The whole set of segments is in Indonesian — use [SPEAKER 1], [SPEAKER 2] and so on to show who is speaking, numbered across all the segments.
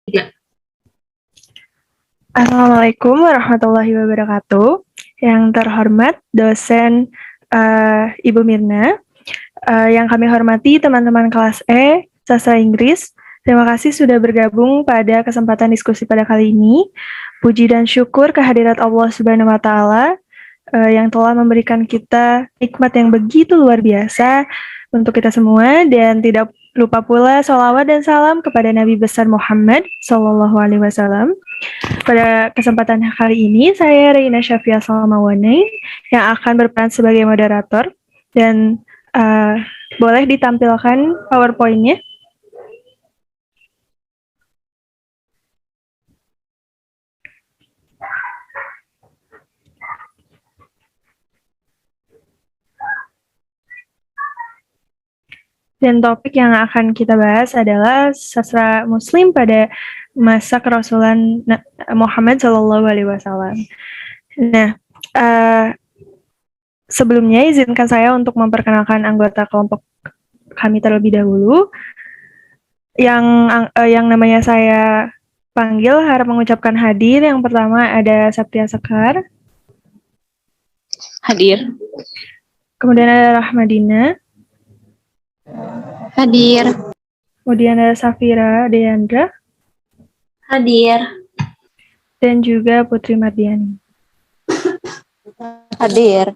[SPEAKER 1] Tiga.
[SPEAKER 2] Assalamualaikum warahmatullahi wabarakatuh. Yang terhormat dosen Ibu Mirna, yang kami hormati teman-teman kelas E, Sastra Inggris. Terima kasih sudah bergabung pada kesempatan diskusi pada kali ini. Puji dan syukur kehadirat Allah Subhanahu wa Ta'ala yang telah memberikan kita nikmat yang begitu luar biasa untuk kita semua, dan tidak lupa pula sholawat dan salam kepada Nabi besar Muhammad Sallallahu Alaihi Wasallam. Pada kesempatan kali ini, saya Reina Syafia Salmawane yang akan berperan sebagai moderator, dan boleh ditampilkan PowerPoint-nya. Dan topik yang akan kita bahas adalah sastra Muslim pada masa kerasulan Muhammad Sallallahu Alaihi Wasallam. Nah, sebelumnya izinkan saya untuk memperkenalkan anggota kelompok kami terlebih dahulu. Yang namanya saya panggil harap mengucapkan hadir. Yang pertama ada Saptia Sekar.
[SPEAKER 1] Hadir.
[SPEAKER 2] Kemudian ada Rahmadina.
[SPEAKER 1] Hadir.
[SPEAKER 2] Kemudian ada Safira Deandra.
[SPEAKER 1] Hadir.
[SPEAKER 2] Dan juga Putri Mardiani.
[SPEAKER 1] Hadir.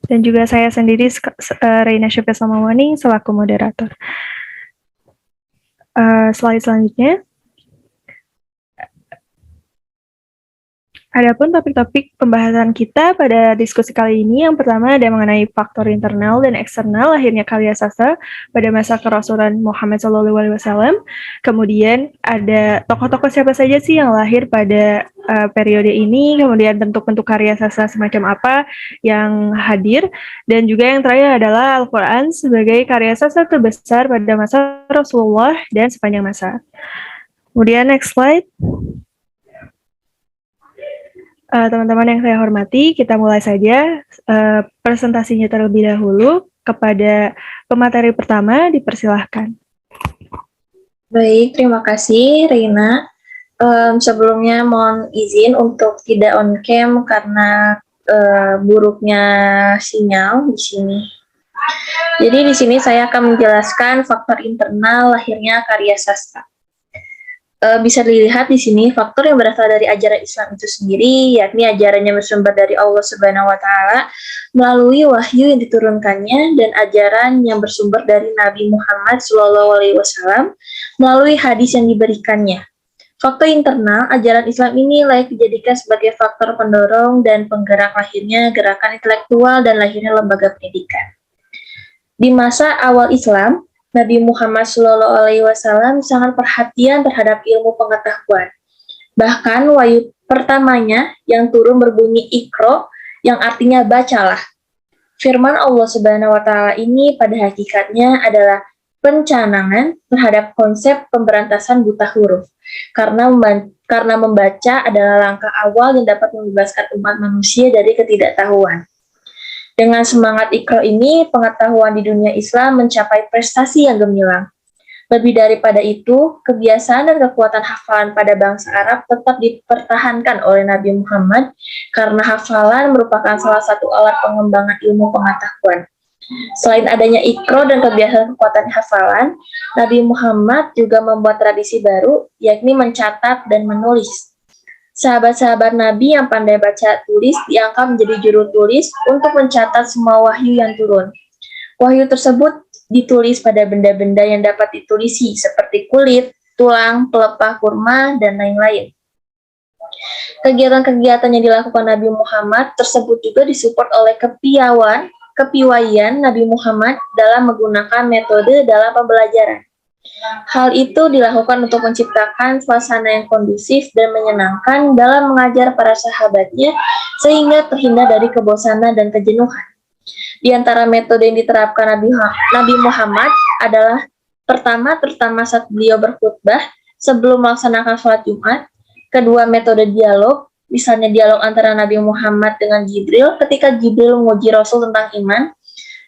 [SPEAKER 2] Dan juga saya sendiri, Reina Syafia Salmawane, selaku moderator. Slide selanjutnya. Adapun topik-topik pembahasan kita pada diskusi kali ini, yang pertama ada mengenai faktor internal dan eksternal lahirnya karya sastra pada masa kerasulan Muhammad SAW. Kemudian ada tokoh-tokoh siapa saja sih yang lahir pada periode ini, kemudian bentuk-bentuk karya sastra semacam apa yang hadir, dan juga yang terakhir adalah Al-Quran sebagai karya sastra terbesar pada masa Rasulullah dan sepanjang masa. Kemudian next slide. Teman-teman yang saya hormati, kita mulai saja presentasinya terlebih dahulu. Kepada pemateri pertama, dipersilahkan.
[SPEAKER 3] Baik, terima kasih Reina. Sebelumnya mohon izin untuk tidak on cam karena buruknya sinyal di sini. Jadi di sini saya akan menjelaskan faktor internal lahirnya karya sastra. Bisa dilihat di sini faktor yang berasal dari ajaran Islam itu sendiri, yakni ajaran yang bersumber dari Allah Subhanahu wa Ta'ala melalui wahyu yang diturunkannya, dan ajaran yang bersumber dari Nabi Muhammad SAW melalui hadis yang diberikannya. Faktor internal ajaran Islam ini layak dijadikan sebagai faktor pendorong dan penggerak lahirnya gerakan intelektual dan lahirnya lembaga pendidikan. Di masa awal Islam, Nabi Muhammad SAW sangat perhatian terhadap ilmu pengetahuan. Bahkan wahyu pertamanya yang turun berbunyi Iqra, yang artinya bacalah. Firman Allah Subhanahu wa Ta'ala ini pada hakikatnya adalah pencanangan terhadap konsep pemberantasan buta huruf. Karena membaca adalah langkah awal yang dapat membebaskan umat manusia dari ketidaktahuan. Dengan semangat Iqra ini, pengetahuan di dunia Islam mencapai prestasi yang gemilang. Lebih daripada itu, kebiasaan dan kekuatan hafalan pada bangsa Arab tetap dipertahankan oleh Nabi Muhammad karena hafalan merupakan salah satu alat pengembangan ilmu pengetahuan. Selain adanya Iqra dan kebiasaan kekuatan hafalan, Nabi Muhammad juga membuat tradisi baru, yakni mencatat dan menulis. Sahabat-sahabat Nabi yang pandai baca tulis diangkat menjadi juru tulis untuk mencatat semua wahyu yang turun. Wahyu tersebut ditulis pada benda-benda yang dapat ditulisi seperti kulit, tulang, pelepah kurma, dan lain-lain. Kegiatan-kegiatan yang dilakukan Nabi Muhammad tersebut juga disupport oleh kepiawaian Nabi Muhammad dalam menggunakan metode dalam pembelajaran. Hal itu dilakukan untuk menciptakan suasana yang kondusif dan menyenangkan dalam mengajar para sahabatnya sehingga terhindar dari kebosanan dan kejenuhan. Di antara metode yang diterapkan Nabi Muhammad adalah pertama, terutama saat beliau berkhutbah sebelum melaksanakan sholat Jumat. Kedua, metode dialog, misalnya dialog antara Nabi Muhammad dengan Jibril ketika Jibril menguji Rasul tentang iman,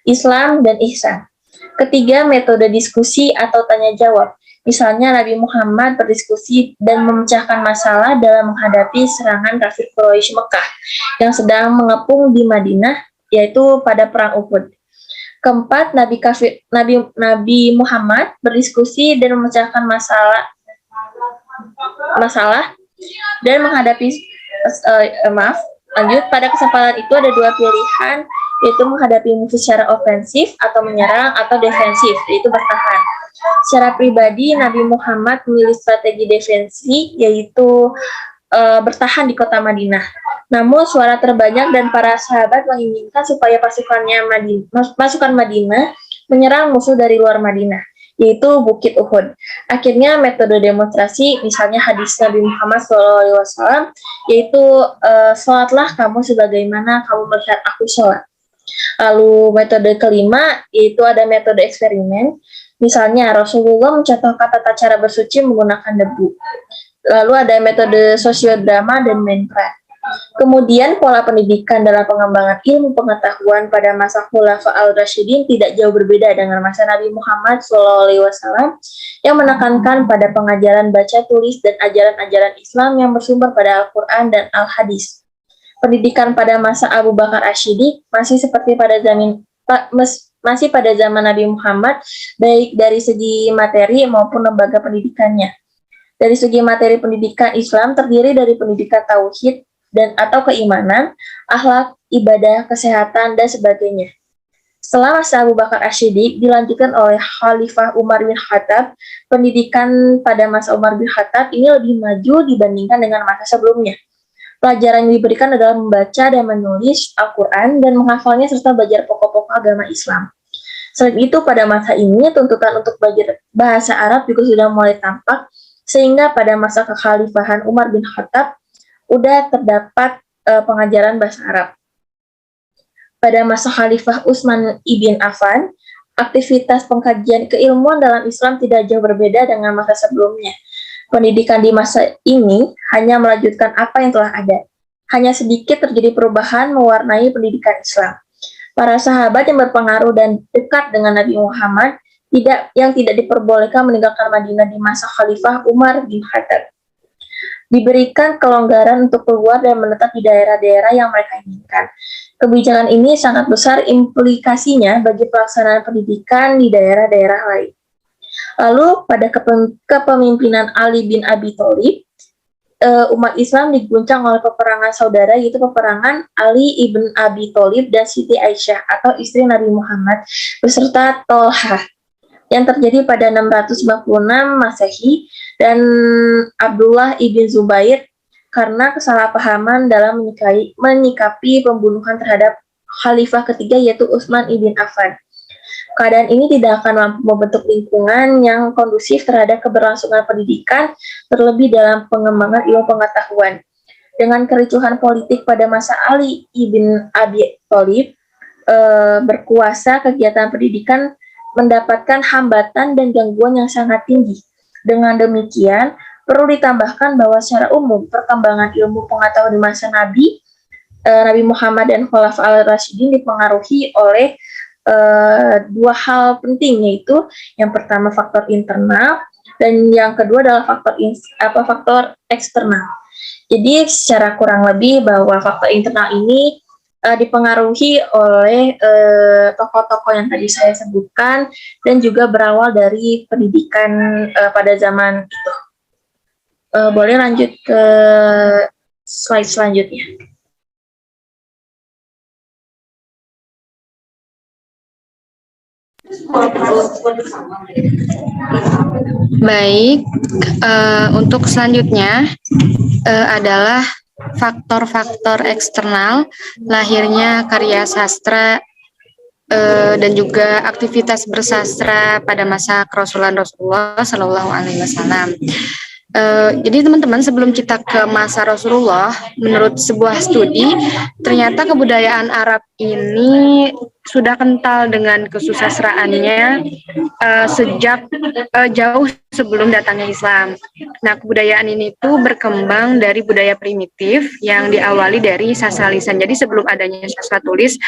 [SPEAKER 3] Islam, dan ihsan. Ketiga, metode diskusi atau tanya jawab, Misalnya Nabi Muhammad berdiskusi dan memecahkan masalah dalam menghadapi serangan kafir Quraisy Mekah yang sedang mengepung di Madinah, yaitu pada perang Uhud. Keempat, Nabi Muhammad berdiskusi dan memecahkan masalah dan menghadapi lanjut, pada kesempatan itu ada dua pilihan, yaitu menghadapi musuh secara ofensif atau menyerang atau defensif, yaitu bertahan. Secara pribadi, Nabi Muhammad memilih strategi defensi, yaitu bertahan di kota Madinah. Namun suara terbanyak dan para sahabat menginginkan supaya pasukan Madinah menyerang musuh dari luar Madinah, yaitu Bukit Uhud. Akhirnya metode demonstrasi, misalnya hadis Nabi Muhammad SAW, yaitu sholatlah kamu sebagaimana kamu melihat aku sholat. Lalu metode kelima, yaitu ada metode eksperimen. Misalnya Rasulullah mencontohkan tata cara bersuci menggunakan debu. Lalu ada metode sosiodrama dan main peran. Kemudian pola pendidikan dalam pengembangan ilmu pengetahuan pada masa Khulafa al-Rasyidin tidak jauh berbeda dengan masa Nabi Muhammad SAW yang menekankan pada pengajaran baca tulis dan ajaran-ajaran Islam yang bersumber pada Al-Quran dan Al-Hadis. Pendidikan pada masa Abu Bakar Asy-Siddiq masih seperti pada zaman Nabi Muhammad, baik dari segi materi maupun lembaga pendidikannya. Dari segi materi pendidikan Islam terdiri dari pendidikan tauhid dan atau keimanan, akhlak, ibadah, kesehatan, dan sebagainya. Setelah masa Abu Bakar Asy-Siddiq dilanjutkan oleh Khalifah Umar bin Khattab, pendidikan pada masa Umar bin Khattab ini lebih maju dibandingkan dengan masa sebelumnya. Pelajaran yang diberikan adalah membaca dan menulis Al-Quran dan menghafalnya serta belajar pokok-pokok agama Islam. Selain itu, pada masa ini tuntutan untuk belajar bahasa Arab juga sudah mulai tampak, sehingga pada masa kekhalifahan Umar bin Khattab udah terdapat pengajaran bahasa Arab. Pada masa Khalifah Utsman ibn Affan, aktivitas pengkajian keilmuan dalam Islam tidak jauh berbeda dengan masa sebelumnya. Pendidikan di masa ini hanya melanjutkan apa yang telah ada. Hanya sedikit terjadi perubahan mewarnai pendidikan Islam. Para sahabat yang berpengaruh dan dekat dengan Nabi Muhammad yang tidak diperbolehkan meninggalkan Madinah di masa Khalifah Umar bin Khattab. Diberikan kelonggaran untuk keluar dan menetap di daerah-daerah yang mereka inginkan. Kebijakan ini sangat besar implikasinya bagi pelaksanaan pendidikan di daerah-daerah lain. Lalu pada kepemimpinan Ali bin Abi Thalib, umat Islam diguncang oleh peperangan saudara, yaitu peperangan Ali ibn Abi Thalib dan Siti Aisyah atau istri Nabi Muhammad beserta Tolhah yang terjadi pada 696 Masehi dan Abdullah ibn Zubair karena kesalahpahaman dalam menyikapi pembunuhan terhadap khalifah ketiga, yaitu Utsman ibn Affan. Keadaan ini tidak akan mampu membentuk lingkungan yang kondusif terhadap keberlangsungan pendidikan, terlebih dalam pengembangan ilmu pengetahuan. Dengan kericuhan politik pada masa Ali ibn Abi Thalib berkuasa, kegiatan pendidikan mendapatkan hambatan dan gangguan yang sangat tinggi. Dengan demikian, perlu ditambahkan bahwa secara umum perkembangan ilmu pengetahuan di masa Nabi Muhammad dan Khalifah al-Rasyidin dipengaruhi oleh dua hal penting, yaitu yang pertama faktor internal dan yang kedua adalah faktor eksternal. Jadi secara kurang lebih bahwa faktor internal ini dipengaruhi oleh tokoh-tokoh yang tadi saya sebutkan dan juga berawal dari pendidikan pada zaman itu. Boleh lanjut ke slide selanjutnya.
[SPEAKER 1] Baik, untuk selanjutnya adalah faktor-faktor eksternal lahirnya karya sastra dan juga aktivitas bersastra pada masa kerasulan Rasulullah Shallallahu Alaihi Wasallam. Jadi teman-teman, sebelum kita ke masa Rasulullah, menurut sebuah studi, ternyata kebudayaan Arab ini sudah kental dengan kesusastraannya sejak jauh sebelum datangnya Islam. Nah, kebudayaan ini tuh berkembang dari budaya primitif yang diawali dari sastra lisan. Jadi sebelum adanya sastra tulis,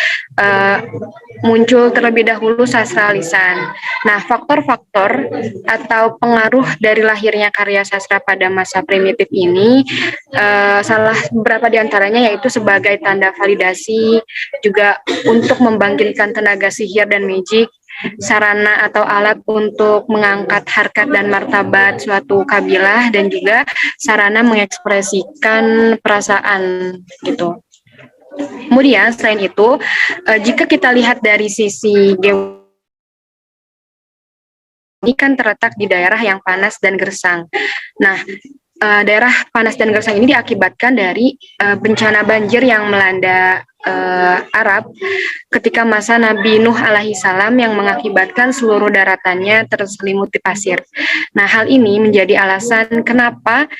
[SPEAKER 1] muncul terlebih dahulu sastra lisan. Nah, faktor-faktor atau pengaruh dari lahirnya karya sastra pada masa primitif ini, salah beberapa diantaranya yaitu sebagai tanda validasi, juga untuk membangkitkan tenaga sihir dan magic, sarana atau alat untuk mengangkat harkat dan martabat suatu kabilah, dan juga sarana mengekspresikan perasaan gitu. Kemudian selain itu, jika kita lihat dari sisi ini kan terletak di daerah yang panas dan gersang. Nah, daerah panas dan gersang ini diakibatkan dari bencana banjir yang melanda Arab ketika masa Nabi Nuh alaihi salam yang mengakibatkan seluruh daratannya terselimuti pasir. Nah, hal ini menjadi alasan kenapa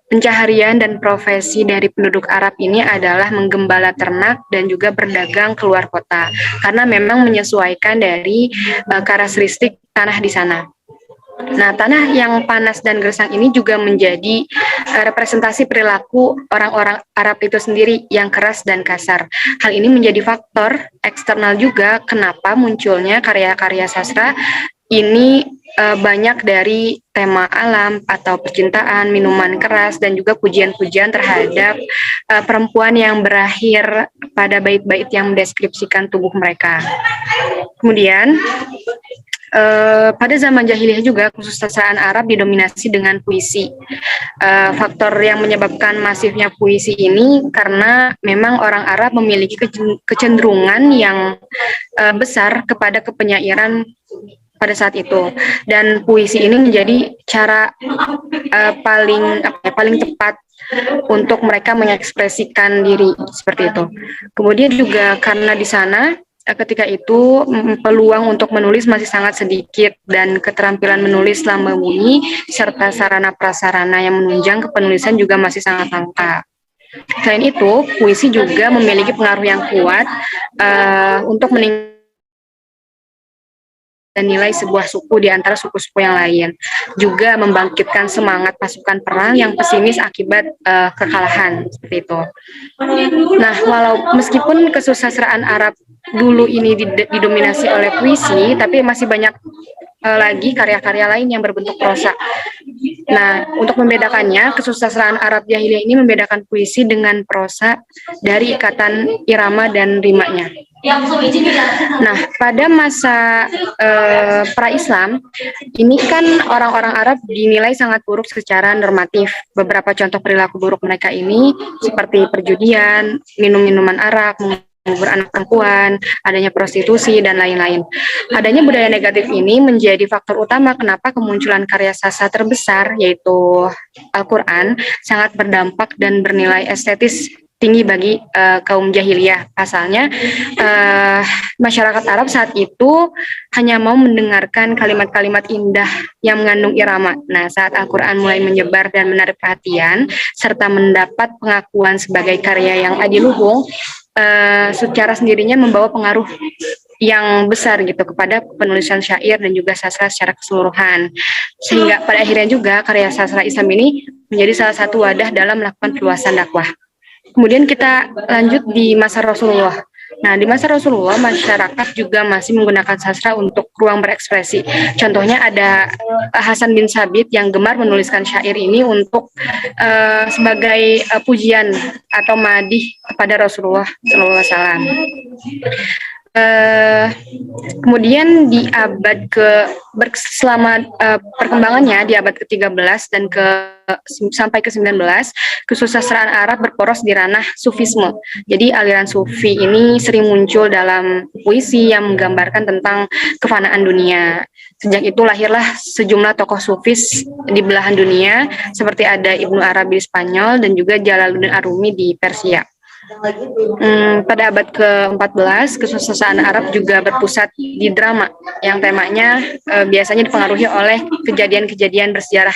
[SPEAKER 1] pencaharian dan profesi dari penduduk Arab ini adalah menggembala ternak dan juga berdagang keluar kota, karena memang menyesuaikan dari karakteristik tanah di sana. Nah, tanah yang panas dan gersang ini juga menjadi representasi perilaku orang-orang Arab itu sendiri yang keras dan kasar. Hal ini menjadi faktor eksternal juga kenapa munculnya karya-karya sastra ini banyak dari tema alam atau percintaan, minuman keras, dan juga pujian-pujian terhadap perempuan yang berakhir pada bait-bait yang mendeskripsikan tubuh mereka. Kemudian, pada zaman jahiliyah juga kesusastraan Arab didominasi dengan puisi. Faktor yang menyebabkan masifnya puisi ini karena memang orang Arab memiliki kecenderungan yang besar kepada kepenyairan pada saat itu, dan puisi ini menjadi cara paling tepat untuk mereka mengekspresikan diri seperti itu. Kemudian juga karena di sana ketika itu peluang untuk menulis masih sangat sedikit dan keterampilan menulis telah mumpuni serta sarana prasarana yang menunjang kepenulisan juga masih sangat langka. Selain itu, puisi juga memiliki pengaruh yang kuat untuk meningkatkan nilai sebuah suku di antara suku-suku yang lain, juga membangkitkan semangat pasukan perang yang pesimis akibat kekalahan seperti itu. Nah, meskipun kesusastraan Arab dulu ini didominasi oleh puisi, tapi masih banyak lagi karya-karya lain yang berbentuk prosa. Nah, untuk membedakannya, kesusastraan Arab jahiliyah ini membedakan puisi dengan prosa dari ikatan irama dan rimanya. Nah, pada masa pra-Islam, ini kan orang-orang Arab dinilai sangat buruk secara normatif. Beberapa contoh perilaku buruk mereka ini seperti perjudian, minum-minuman arak, mengubur anak perempuan, adanya prostitusi, dan lain-lain. Adanya budaya negatif ini menjadi faktor utama kenapa kemunculan karya sastra terbesar, yaitu Al-Quran, sangat berdampak dan bernilai estetis tinggi bagi kaum jahiliyah. Pasalnya, masyarakat Arab saat itu hanya mau mendengarkan kalimat-kalimat indah yang mengandung irama. Nah, saat Al-Quran mulai menyebar dan menarik perhatian, serta mendapat pengakuan sebagai karya yang adiluhung, secara sendirinya membawa pengaruh yang besar gitu kepada penulisan syair dan juga sastra secara keseluruhan. Sehingga pada akhirnya juga karya sastra Islam ini menjadi salah satu wadah dalam melakukan perluasan dakwah. Kemudian kita lanjut di masa Rasulullah. Nah, di masa Rasulullah, masyarakat juga masih menggunakan sastra untuk ruang berekspresi. Contohnya ada Hasan bin Sabit yang gemar menuliskan syair ini untuk sebagai pujian atau madih kepada Rasulullah SAW. Kemudian di abad selama perkembangannya di abad ke-13 dan sampai ke-19, kesusastraan Arab berporos di ranah sufisme. Jadi aliran sufi ini sering muncul dalam puisi yang menggambarkan tentang kefanaan dunia. Sejak itu lahirlah sejumlah tokoh sufis di belahan dunia, seperti ada Ibnu Arabi di Spanyol dan juga Jalaluddin Arumi di Persia. Pada abad ke-14, kesusastraan Arab juga berpusat di drama yang temanya biasanya dipengaruhi oleh kejadian-kejadian bersejarah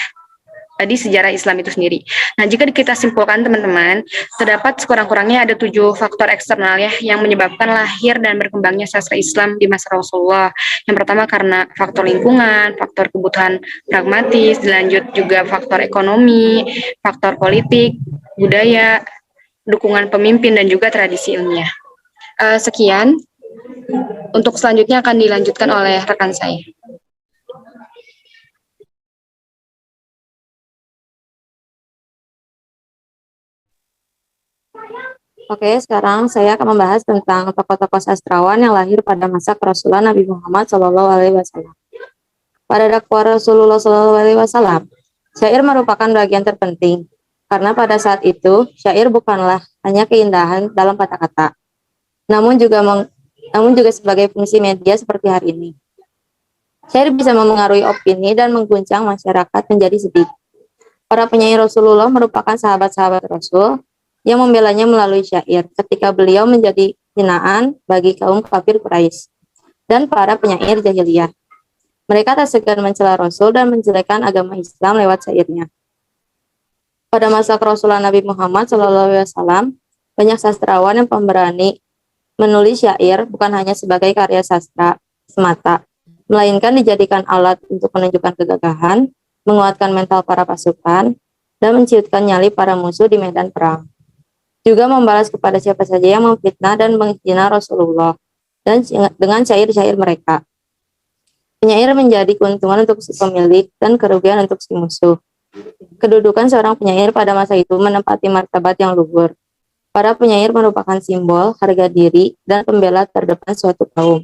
[SPEAKER 1] di sejarah Islam itu sendiri. Nah, jika kita simpulkan teman-teman, terdapat sekurang-kurangnya ada 7 faktor eksternal ya yang menyebabkan lahir dan berkembangnya sastra Islam di masa Rasulullah. Yang pertama karena faktor lingkungan, faktor kebutuhan pragmatis, dilanjut juga faktor ekonomi, faktor politik, budaya, dukungan pemimpin, dan juga tradisi ilmiah. Sekian, untuk selanjutnya akan dilanjutkan oleh rekan saya.
[SPEAKER 4] Oke, sekarang saya akan membahas tentang tokoh-tokoh sastrawan yang lahir pada masa kerasulan Nabi Muhammad SAW. Pada dakwah Rasulullah SAW, syair merupakan bagian terpenting, karena pada saat itu syair bukanlah hanya keindahan dalam kata-kata, namun juga sebagai fungsi media seperti hari ini. Syair bisa memengaruhi opini dan mengguncang masyarakat menjadi sedih. Para penyair Rasulullah merupakan sahabat-sahabat Rasul yang membelanya melalui syair ketika beliau menjadi hinaan bagi kaum kafir Quraisy dan para penyair jahiliyah. Mereka tak segan mencela Rasul dan menjelekkan agama Islam lewat syairnya. Pada masa kerasulan Nabi Muhammad SAW, banyak sastrawan yang pemberani menulis syair bukan hanya sebagai karya sastra semata, melainkan dijadikan alat untuk menunjukkan kegagahan, menguatkan mental para pasukan, dan menciutkan nyali para musuh di medan perang. Juga membalas kepada siapa saja yang memfitnah dan menghina Rasulullah dan dengan syair-syair mereka. Penyair menjadi keuntungan untuk si pemilik dan kerugian untuk si musuh. Kedudukan seorang penyair pada masa itu menempati martabat yang luhur. Para penyair merupakan simbol, harga diri, dan pembela terdepan suatu kaum.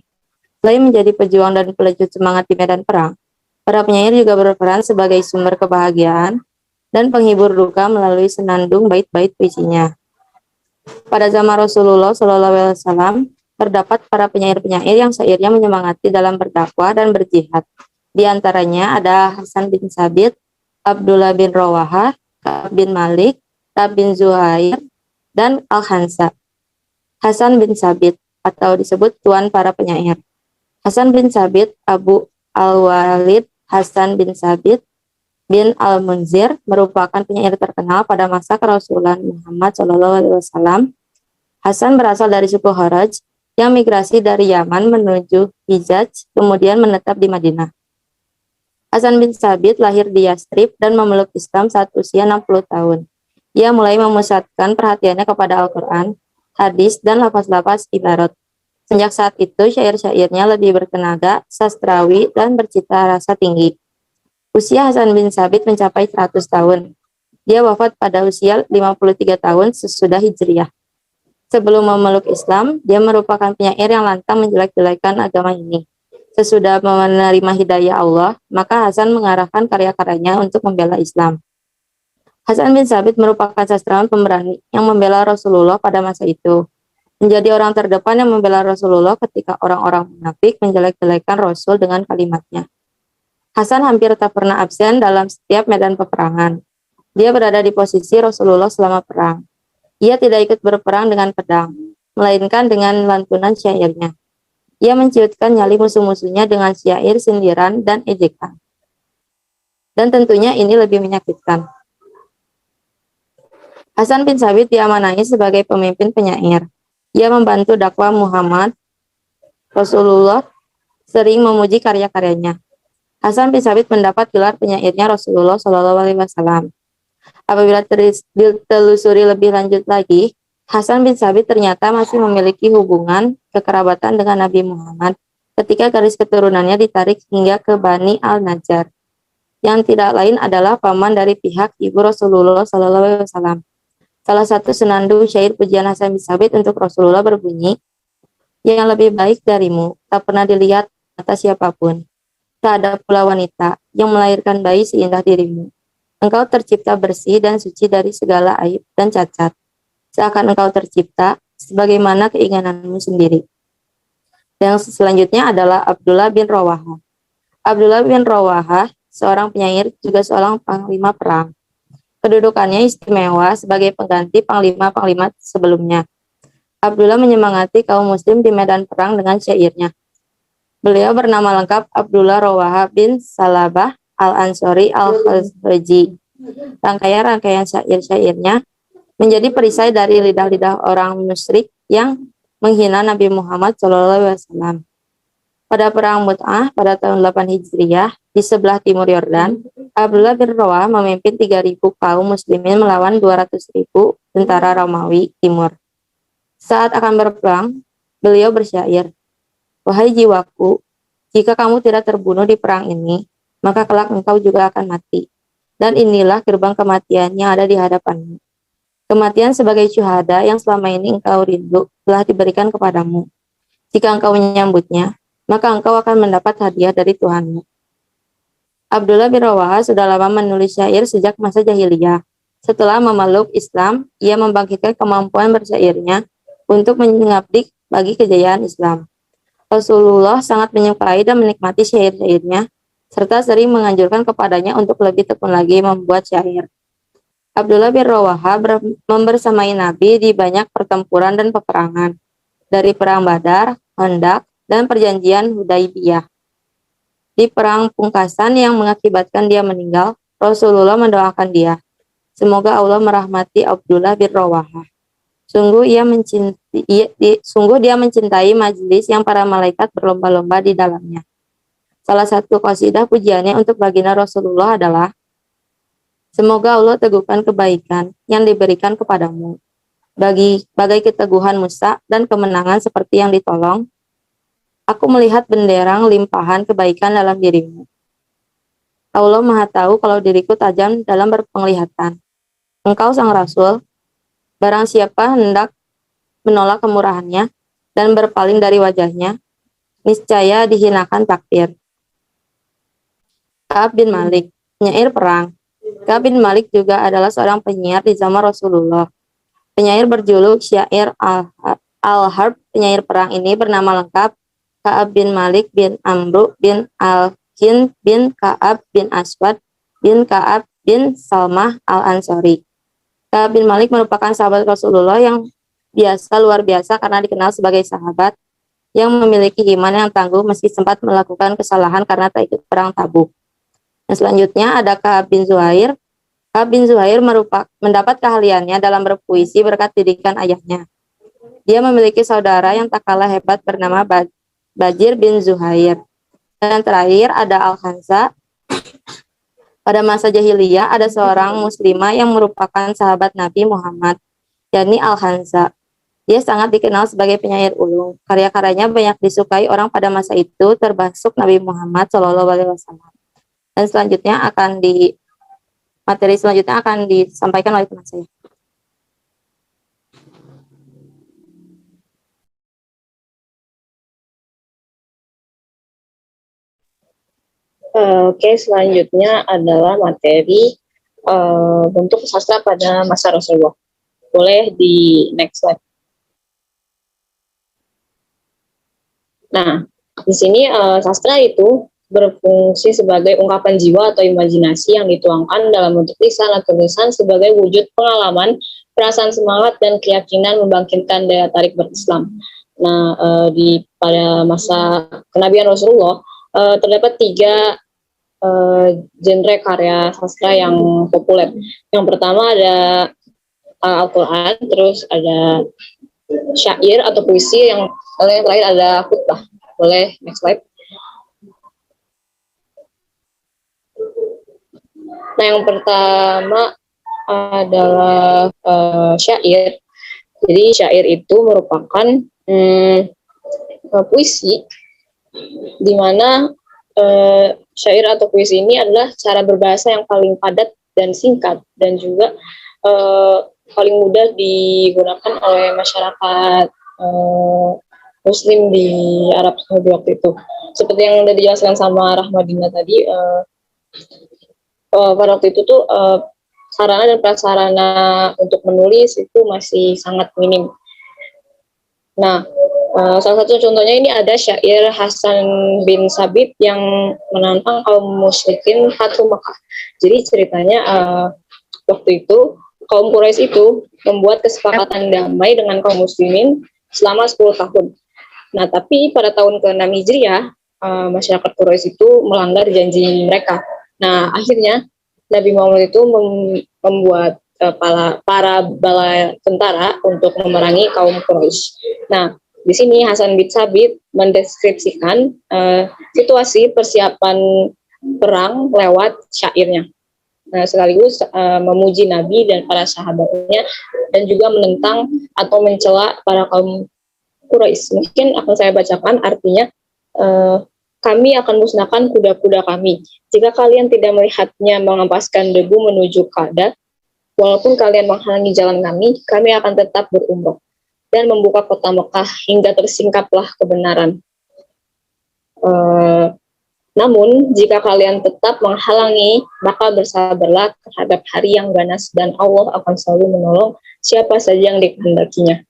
[SPEAKER 4] Selain menjadi pejuang dan pelecut semangat di medan perang, para penyair juga berperan sebagai sumber kebahagiaan dan penghibur duka melalui senandung bait-bait puisinya. Pada zaman Rasulullah SAW, terdapat para penyair-penyair yang syairnya menyemangati dalam berdakwah dan berjihad. Di antaranya ada Hasan bin Sabit, Abdullah bin Rawahah, Ka'ab bin Malik, Ka'ab bin Zuhair, dan Al-Hansa. Hasan bin Sabit atau disebut tuan para penyair. Hasan bin Sabit Abu Al-Walid Hasan bin Sabit bin Al-Munzir merupakan penyair terkenal pada masa kerasulan Muhammad SAW. Hasan berasal dari suku Kharaj yang migrasi dari Yaman menuju Hijaz, kemudian menetap di Madinah. Hasan bin Sabit lahir di Yastrib dan memeluk Islam saat usia 60 tahun. Ia mulai memusatkan perhatiannya kepada Al-Quran, hadis, dan lafaz-lafaz ibarat. Sejak saat itu, syair-syairnya lebih bertenaga, sastrawi, dan bercita rasa tinggi. Usia Hasan bin Sabit mencapai 100 tahun. Dia wafat pada usia 53 tahun sesudah Hijriah. Sebelum memeluk Islam, dia merupakan penyair yang lantang menjelek-jelekan agama ini. Sesudah menerima hidayah Allah, maka Hasan mengarahkan karya-karyanya untuk membela Islam. Hasan bin Sabit merupakan sastrawan pemberani yang membela Rasulullah pada masa itu. Menjadi orang terdepan yang membela Rasulullah ketika orang-orang munafik menjelek-jelekan Rasul dengan kalimatnya. Hasan hampir tak pernah absen dalam setiap medan peperangan. Dia berada di posisi Rasulullah selama perang. Ia tidak ikut berperang dengan pedang, melainkan dengan lantunan syairnya. Ia menciutkan nyali musuh-musuhnya dengan syair, sindiran, dan ejekan. Dan tentunya ini lebih menyakitkan. Hasan bin Sabit diamanai sebagai pemimpin penyair. Ia membantu dakwah Muhammad. Rasulullah sering memuji karya-karyanya. Hasan bin Sabit mendapat gelar penyairnya Rasulullah SAW. Apabila ditelusuri lebih lanjut lagi, Hasan bin Sabit ternyata masih memiliki hubungan kekerabatan dengan Nabi Muhammad ketika garis keturunannya ditarik hingga ke Bani Al-Najjar, yang tidak lain adalah paman dari pihak ibu Rasulullah SAW. Salah satu senandung syair pujian Hasan bin Sabit untuk Rasulullah berbunyi, "Yang lebih baik darimu tak pernah dilihat mata siapapun. Tak ada pula wanita yang melahirkan bayi seindah dirimu. Engkau tercipta bersih dan suci dari segala aib dan cacat. Seakan engkau tercipta sebagaimana keinginanmu sendiri." Yang selanjutnya adalah Abdullah bin Rawahah. Abdullah bin Rawahah seorang penyair juga seorang panglima perang. Kedudukannya istimewa sebagai pengganti panglima-panglima sebelumnya. Abdullah menyemangati kaum muslim di medan perang dengan syairnya. Beliau bernama lengkap Abdullah Rawahah bin Salabah Al-Ansori Al-Khazraji. Rangkaian-rangkaian syair-syairnya menjadi perisai dari lidah-lidah orang musyrik yang menghina Nabi Muhammad SAW. Pada perang Mut'ah pada tahun 8 Hijriah di sebelah timur Yordan, Abdullah bin Rawah memimpin 3.000 kaum muslimin melawan 200.000 tentara Romawi Timur. Saat akan berperang, beliau bersyair, "Wahai jiwaku, jika kamu tidak terbunuh di perang ini, maka kelak engkau juga akan mati. Dan inilah gerbang kematian yang ada di hadapanmu. Kematian sebagai syuhada yang selama ini engkau rindu telah diberikan kepadamu. Jika engkau menyambutnya, maka engkau akan mendapat hadiah dari Tuhanmu." Abdullah bin Rawaha sudah lama menulis syair sejak masa jahiliyah. Setelah memeluk Islam, ia membangkitkan kemampuan bersyairnya untuk mengabdi bagi kejayaan Islam. Rasulullah sangat menyukai dan menikmati syair-syairnya, serta sering menganjurkan kepadanya untuk lebih tekun lagi membuat syair. Abdullah bin Rawaha membersamai Nabi di banyak pertempuran dan peperangan, dari perang Badar, Khandaq, dan perjanjian Hudaibiyah. Di perang pungkasan yang mengakibatkan dia meninggal, Rasulullah mendoakan dia, semoga Allah merahmati Abdullah bin Rawaha. Sungguh dia mencintai majelis yang para malaikat berlomba-lomba di dalamnya. Salah satu qasidah pujiannya untuk baginda Rasulullah adalah, semoga Allah teguhkan kebaikan yang diberikan kepadamu, bagai keteguhan Musa dan kemenangan seperti yang ditolong. Aku melihat benderang limpahan kebaikan dalam dirimu. Allah Maha tahu kalau diriku tajam dalam berpenglihatan. Engkau sang Rasul, barang siapa hendak menolak kemurahannya dan berpaling dari wajahnya, niscaya dihinakan takdir. Ka'ab bin Malik, penyair perang. Ka'ab bin Malik juga adalah seorang penyair di zaman Rasulullah. Penyair berjuluk Syair Al-Harb. Penyair perang ini bernama lengkap Ka'ab bin Malik bin Amru bin Al-Hind bin Ka'ab bin Aswad bin Ka'ab bin Salmah Al-Ansori. Ka'ab bin Malik merupakan sahabat Rasulullah yang luar biasa karena dikenal sebagai sahabat yang memiliki iman yang tangguh meski sempat melakukan kesalahan karena tak ikut perang Tabuk. Dan selanjutnya ada Ka'ab bin Zuhair. Ka'ab bin Zuhair mendapat keahliannya dalam berpuisi berkat didikan ayahnya. Dia memiliki saudara yang tak kalah hebat bernama Bajir bin Zuhair. Dan terakhir ada Al-Khansa. Pada masa jahiliyah ada seorang muslimah yang merupakan sahabat Nabi Muhammad, yakni Al-Khansa. Dia sangat dikenal sebagai penyair ulung. Karya-karyanya banyak disukai orang pada masa itu, termasuk Nabi Muhammad SAW. Dan materi selanjutnya akan disampaikan oleh teman saya.
[SPEAKER 3] Oke, selanjutnya adalah materi bentuk sastra pada masa Rasulullah. Boleh di next slide. Nah, di sini sastra itu berfungsi sebagai ungkapan jiwa atau imajinasi yang dituangkan dalam bentuk lisan atau tulisan sebagai wujud pengalaman, perasaan semangat, dan keyakinan membangkitkan daya tarik berislam. Nah, pada masa kenabian Rasulullah terdapat 3 genre karya sastra yang populer. Yang pertama ada Al-Quran, terus ada syair atau puisi, yang terakhir ada khutbah. Boleh next slide. Nah, yang pertama adalah syair. Jadi syair itu merupakan puisi di mana syair atau puisi ini adalah cara berbahasa yang paling padat dan singkat, dan juga paling mudah digunakan oleh masyarakat Muslim di Arab Saudi waktu itu. Seperti yang sudah dijelaskan sama Rahmadina tadi, pada waktu itu tuh sarana dan prasarana untuk menulis itu masih sangat minim. Nah, salah satu contohnya ini ada syair Hasan bin Sabit yang menantang kaum musyrikin Fathu Makkah. Jadi ceritanya waktu itu kaum Quraisy itu membuat kesepakatan damai dengan kaum muslimin selama 10 tahun. Nah, tapi pada tahun ke-6 Hijriah, masyarakat Quraisy itu melanggar janji mereka. Nah, akhirnya
[SPEAKER 5] Nabi Muhammad itu membuat para bala tentara untuk memerangi kaum Quraisy. Nah, di sini Hasan bin Sabit mendeskripsikan situasi persiapan perang lewat syairnya. Nah, sekaligus memuji Nabi dan para sahabatnya dan juga menentang atau mencela para kaum Quraisy. Mungkin akan saya bacakan artinya, kami akan musnahkan kuda-kuda kami. Jika kalian tidak melihatnya mengampaskan debu menuju Ka'bah, walaupun kalian menghalangi jalan kami akan tetap berumrah dan membuka kota Mekah hingga tersingkaplah kebenaran. Namun, jika kalian tetap menghalangi, maka bersabarlah terhadap hari yang ganas dan Allah akan selalu menolong siapa saja yang dikehendakinya.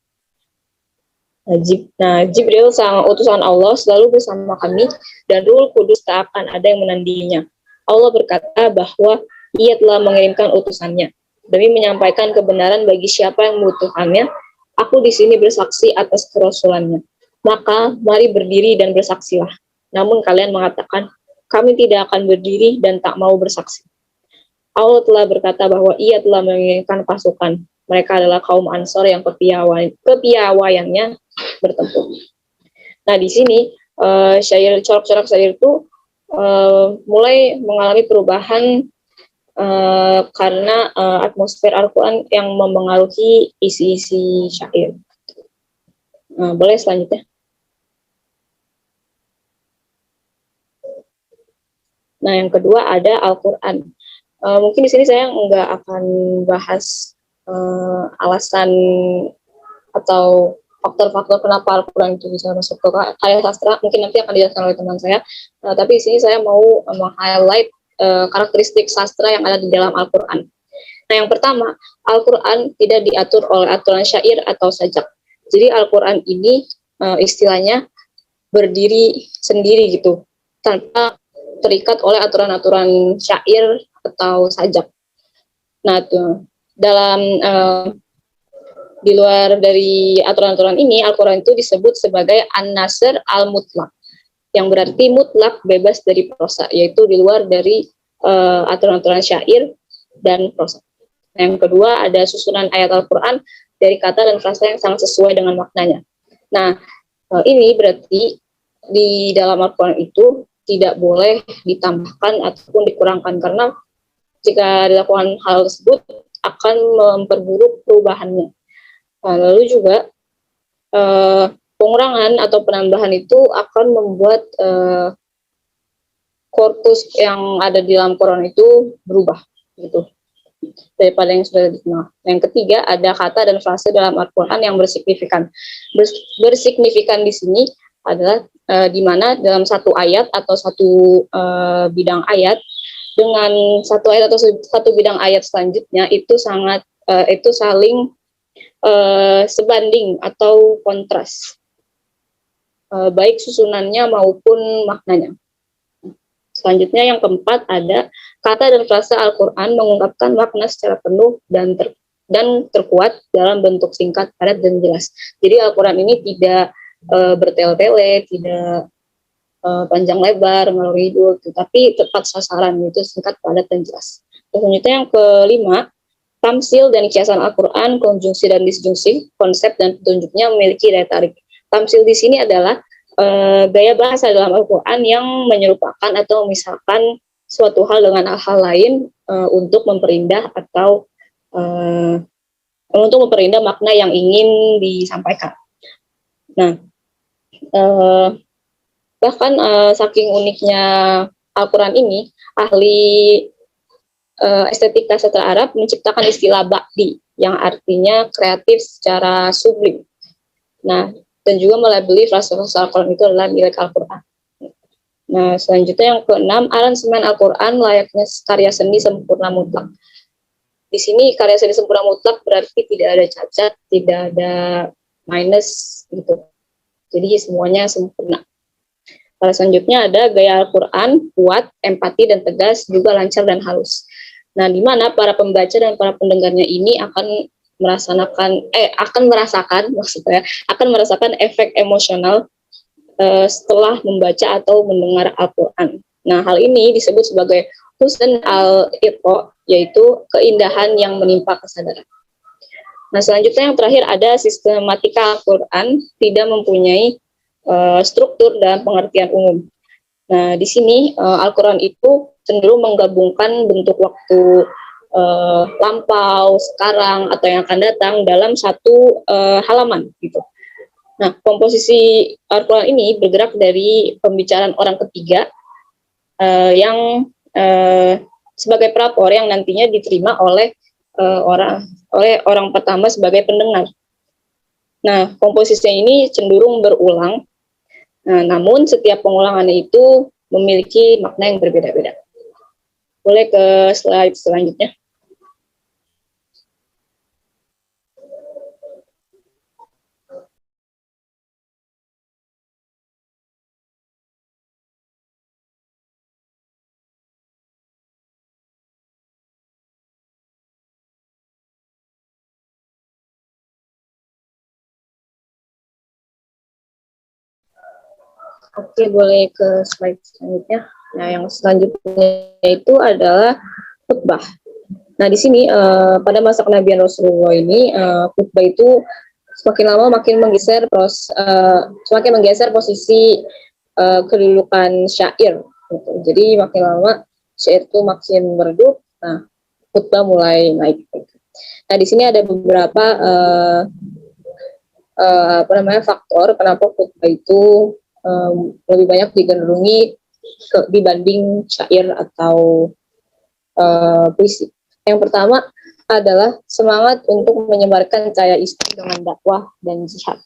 [SPEAKER 5] Jibril, sang utusan Allah, selalu bersama kami dan Ruhul Kudus tak akan ada yang menandinginya. Allah berkata bahwa Ia telah mengirimkan utusannya demi menyampaikan kebenaran bagi siapa yang membutuhkannya. Aku di sini bersaksi atas kerasulannya. Maka mari berdiri dan bersaksilah. Namun kalian mengatakan, kami tidak akan berdiri dan tak mau bersaksi. Allah telah berkata bahwa Ia telah mengirimkan pasukan. Mereka adalah kaum Ansor yang kepiawaiannya bertempur. Nah, di sini corak-corak syair itu mulai mengalami perubahan karena atmosfer Al-Quran yang mempengaruhi isi-isi syair. Boleh selanjutnya. Nah, yang kedua ada Al-Quran. Mungkin di sini saya nggak akan bahas alasan atau faktor-faktor kenapa Al-Quran itu bisa masuk ke karya sastra. Mungkin nanti akan dijelaskan oleh teman saya. Tapi di sini saya mau meng-highlight karakteristik sastra yang ada di dalam Al-Quran. Nah, yang pertama, Al-Quran tidak diatur oleh aturan syair atau sajak. Jadi Al-Quran ini istilahnya berdiri sendiri gitu, tanpa terikat oleh aturan-aturan syair atau sajak. Nah, dalam di luar dari aturan-aturan ini, Al-Quran itu disebut sebagai An-Nasr Al-Mutlaq, yang berarti mutlak bebas dari prosa, yaitu di luar dari aturan-aturan syair dan prosa. Yang kedua, ada susunan ayat Al-Quran dari kata dan frasa yang sangat sesuai dengan maknanya. Nah, ini berarti di dalam Al-Quran itu tidak boleh ditambahkan ataupun dikurangkan, karena jika dilakukan hal tersebut akan memperburuk perubahannya. Nah, lalu juga pengurangan atau penambahan itu akan membuat korpus yang ada di dalam Quran itu berubah gitu daripada yang sudah dikenal. Yang ketiga, ada kata dan frase dalam Al-Quran yang bersignifikan. Bersignifikan di sini adalah di mana dalam satu ayat atau satu bidang ayat dengan satu ayat atau satu bidang ayat selanjutnya itu saling sebanding atau kontras, baik susunannya maupun maknanya. Selanjutnya yang keempat, ada kata dan frasa Al-Quran mengungkapkan makna secara penuh dan terkuat dalam bentuk singkat, padat, dan jelas. Jadi Al-Quran ini tidak bertele-tele, tidak panjang lebar, ngalor ngidul, tapi tepat sasaran, itu singkat, padat, dan jelas. Selanjutnya yang kelima, tamsil dan kiasan Al-Quran, konjungsi dan disjungsi, konsep dan petunjuknya memiliki daya tarik. Tamsil di sini adalah gaya bahasa dalam Al-Quran yang menyerupakan atau memisahkan suatu hal dengan hal lain untuk memperindah atau untuk memperindah makna yang ingin disampaikan. Nah, bahkan saking uniknya Al-Quran ini, ahli estetika sastra Arab menciptakan istilah ba'di yang artinya kreatif secara sublim. Nah, dan juga melabeli frasa-frasa Al-Quran itu adalah milik Al-Quran. Nah, selanjutnya yang keenam, aransemen Al-Quran layaknya karya seni sempurna mutlak. Di sini karya seni sempurna mutlak berarti tidak ada cacat, tidak ada minus gitu. Jadi semuanya sempurna. Lalu selanjutnya ada gaya Al-Quran kuat, empati dan tegas, juga lancar dan halus. Nah, di mana para pembaca dan para pendengarnya ini akan merasakan efek emosional setelah membaca atau mendengar Al-Quran. Nah, hal ini disebut sebagai husn al-iqa, yaitu keindahan yang menimpa kesadaran. Nah, selanjutnya yang terakhir ada sistematika Al-Quran tidak mempunyai struktur dan pengertian umum. Nah, di sini Al-Quran itu cenderung menggabungkan bentuk waktu lampau, sekarang, atau yang akan datang dalam satu halaman gitu. Nah, komposisi Al-Quran ini bergerak dari pembicaraan orang ketiga yang sebagai pelapor yang nantinya diterima oleh orang pertama sebagai pendengar. Nah, komposisinya ini cenderung berulang. Nah, namun setiap pengulangannya itu memiliki makna yang berbeda-beda. Boleh ke slide selanjutnya. Oke, boleh ke slide selanjutnya. Nah, yang selanjutnya itu adalah khutbah. Nah, di sini pada masa kenabian Rasulullah ini khutbah itu semakin lama semakin menggeser posisi kedudukan syair. Gitu. Jadi makin lama syair itu makin meredup. Nah, khutbah mulai naik. Nah, di sini ada beberapa faktor kenapa khutbah itu lebih banyak digandrungi dibanding syair atau puisi. Yang pertama adalah semangat untuk menyebarkan cahaya Islam dengan dakwah dan jihad.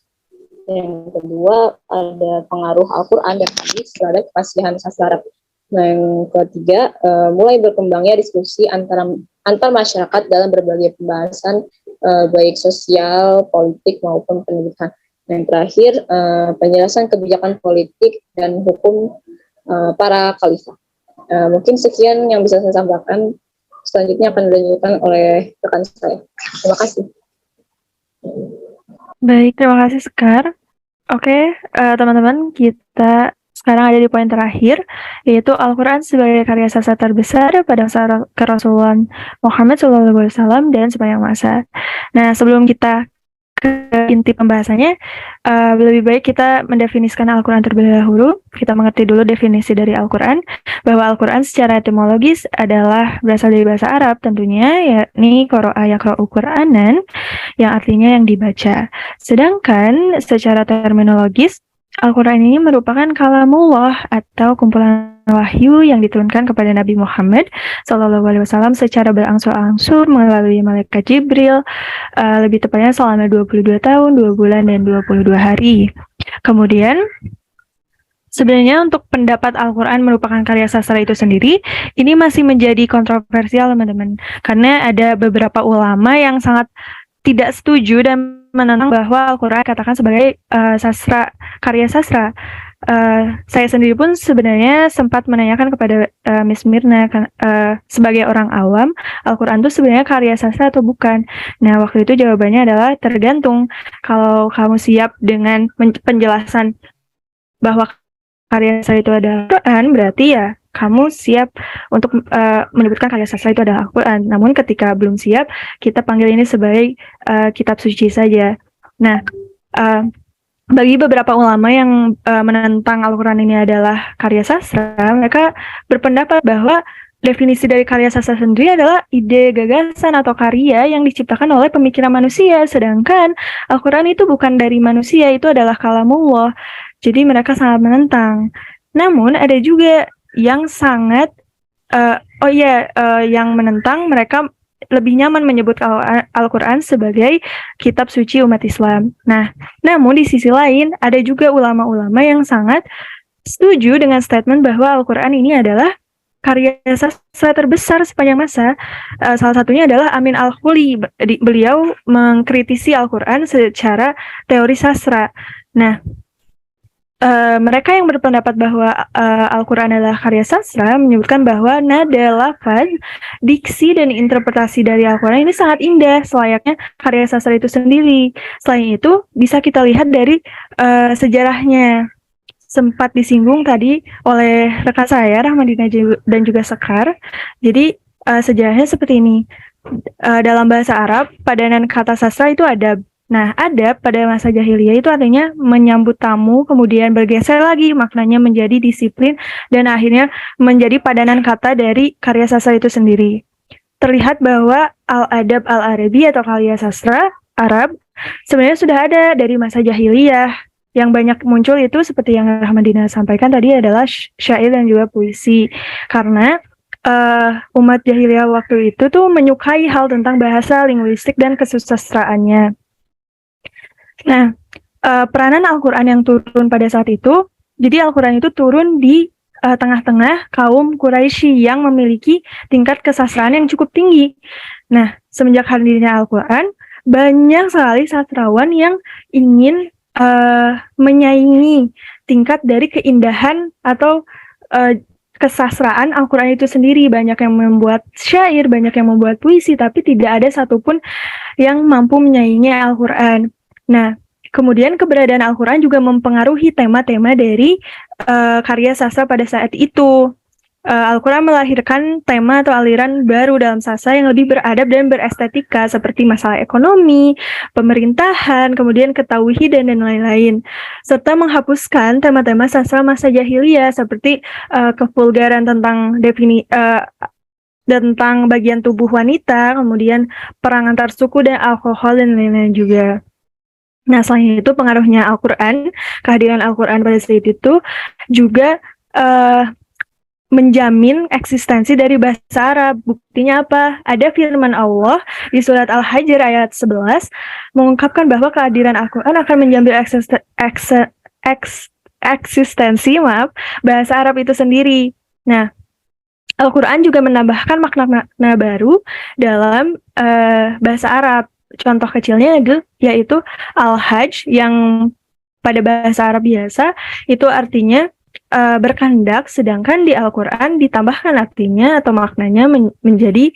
[SPEAKER 5] Yang kedua ada pengaruh Al-Quran dan hadis terhadap kefasihan sastra Arab. Nah, yang ketiga mulai berkembangnya diskusi antar masyarakat dalam berbagai pembahasan baik sosial, politik maupun pendidikan. Yang terakhir, penjelasan kebijakan politik dan hukum para khalifah. Mungkin sekian yang bisa saya sampaikan. Selanjutnya akan dilanjutkan oleh rekan saya. Terima kasih.
[SPEAKER 2] Baik, terima kasih Sekar. Oke, teman-teman, kita sekarang ada di poin terakhir, yaitu Al-Quran sebagai karya sastra terbesar pada masa kerasulan Muhammad SAW dan sepanjang masa. Nah, sebelum kita ke inti pembahasannya, lebih baik kita mendefinisikan Al-Quran terlebih dahulu. Kita mengerti dulu definisi dari Al-Quran, bahwa Al-Quran secara etimologis adalah berasal dari bahasa Arab tentunya, yakni qara'a yaqra'u Qur'anan, yang artinya yang dibaca. Sedangkan secara terminologis, Al-Quran ini merupakan kalamullah atau kumpulan wahyu yang diturunkan kepada Nabi Muhammad SAW secara berangsur-angsur melalui malaikat Jibril, lebih tepatnya selama 22 tahun, 2 bulan, dan 22 hari. Kemudian, sebenarnya untuk pendapat Al-Quran merupakan karya sastra itu sendiri, ini masih menjadi kontroversial, teman-teman. Karena ada beberapa ulama yang sangat tidak setuju dan menentang bahwa Al-Quran katakan sebagai karya sastra. Saya sendiri pun sebenarnya sempat menanyakan kepada Miss Mirna sebagai orang awam, Al-Quran itu sebenarnya karya sastra atau bukan. Nah, waktu itu jawabannya adalah tergantung. Kalau kamu siap dengan penjelasan bahwa karya sastra itu adalah Al-Quran, berarti ya kamu siap untuk menyebutkan karya sastra itu adalah Al-Quran. Namun ketika belum siap, kita panggil ini sebagai kitab suci saja. Nah, bagi beberapa ulama yang menentang Al-Quran ini adalah karya sastra, mereka berpendapat bahwa definisi dari karya sastra sendiri adalah ide, gagasan, atau karya yang diciptakan oleh pemikiran manusia, sedangkan Al-Quran itu bukan dari manusia, itu adalah kalamullah. Jadi mereka sangat menentang. Namun ada juga yang sangat yang menentang, mereka lebih nyaman menyebut Al-Quran sebagai kitab suci umat Islam. Nah, namun di sisi lain ada juga ulama-ulama yang sangat setuju dengan statement bahwa Al-Quran ini adalah karya sastra terbesar sepanjang masa. Salah satunya adalah Amin Al-Khuli. Beliau mengkritisi Al-Quran secara teori sastra. Nah, mereka yang berpendapat bahwa Al-Quran adalah karya sastra menyebutkan bahwa nada, lafaz, diksi, dan interpretasi dari Al-Quran ini sangat indah, selayaknya karya sastra itu sendiri. Selain itu, bisa kita lihat dari sejarahnya. sempat disinggung tadi oleh rekan saya Rahmadina dan juga Sekar. Jadi sejarahnya seperti ini. Dalam bahasa Arab, padanan kata sastra itu adab. Nah, adab pada masa jahiliyah itu artinya menyambut tamu, kemudian bergeser lagi maknanya menjadi disiplin, dan akhirnya menjadi padanan kata dari karya sastra itu sendiri. Terlihat bahwa al-adab al-arabi atau karya sastra Arab sebenarnya sudah ada dari masa jahiliyah. Yang banyak muncul itu seperti yang Rahmadina sampaikan tadi adalah syair dan juga puisi. Karena umat jahiliyah waktu itu tuh menyukai hal tentang bahasa, linguistik, dan kesusastraannya. Nah, peranan Al-Quran yang turun pada saat itu, jadi Al-Quran itu turun di tengah-tengah kaum Quraisy yang memiliki tingkat kesastraan yang cukup tinggi. Nah, semenjak hadirnya Al-Quran, banyak sekali sastrawan yang ingin menyaingi tingkat dari keindahan atau kesastraan Al-Quran itu sendiri. Banyak yang membuat syair, banyak yang membuat puisi, tapi tidak ada satupun yang mampu menyaingi Al-Quran. Nah, kemudian keberadaan Al-Quran juga mempengaruhi tema-tema dari karya sastra pada saat itu. Al-Quran melahirkan tema atau aliran baru dalam sastra yang lebih beradab dan berestetika, seperti masalah ekonomi, pemerintahan, kemudian ketauhidan, dan lain-lain. Serta menghapuskan tema-tema sastra masa jahiliyah, seperti kevulgaran tentang tentang bagian tubuh wanita, kemudian perang antar suku dan alkohol, dan lain-lain juga. Nah, selain itu pengaruhnya Al-Quran, kehadiran Al-Quran pada saat itu juga menjamin eksistensi dari bahasa Arab. Buktinya apa? Ada firman Allah di surat Al-Hijr ayat 11 mengungkapkan bahwa kehadiran Al-Quran akan menjamin eksistensi bahasa Arab itu sendiri. Nah, Al-Quran juga menambahkan makna-makna baru dalam bahasa Arab. Contoh kecilnya yaitu Al-Hajj yang pada bahasa Arab biasa itu artinya berkehendak, sedangkan di Al-Quran ditambahkan artinya atau maknanya menjadi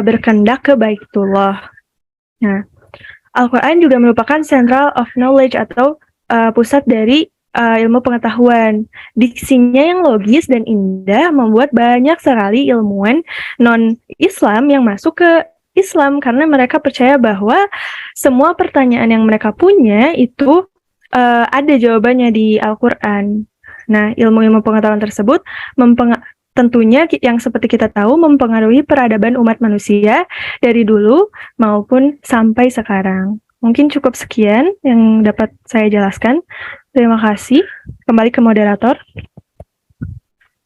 [SPEAKER 2] berkehendak ke Baitullah. Nah, Al-Quran juga merupakan central of knowledge atau pusat dari ilmu pengetahuan. Diksinya yang logis dan indah membuat banyak sekali ilmuwan non-Islam yang masuk ke Islam karena mereka percaya bahwa semua pertanyaan yang mereka punya itu ada jawabannya di Al-Quran. Nah, ilmu-ilmu pengetahuan tersebut tentunya yang seperti kita tahu mempengaruhi peradaban umat manusia dari dulu maupun sampai sekarang. Mungkin cukup sekian yang dapat saya jelaskan. Terima kasih. Kembali ke moderator.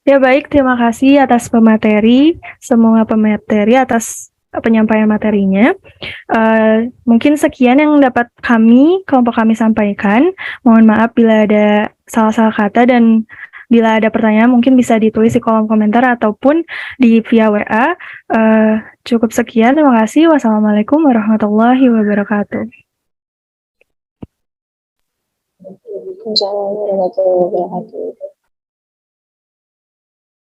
[SPEAKER 2] Ya baik, terima kasih atas semua pemateri atas penyampaian materinya. Mungkin sekian yang dapat kelompok kami sampaikan. Mohon maaf bila ada salah-salah kata, dan bila ada pertanyaan mungkin bisa ditulis di kolom komentar ataupun via WA. Cukup sekian, terima kasih. Wassalamualaikum warahmatullahi wabarakatuh.
[SPEAKER 5] Waalaikumsalam warahmatullahi wabarakatuh.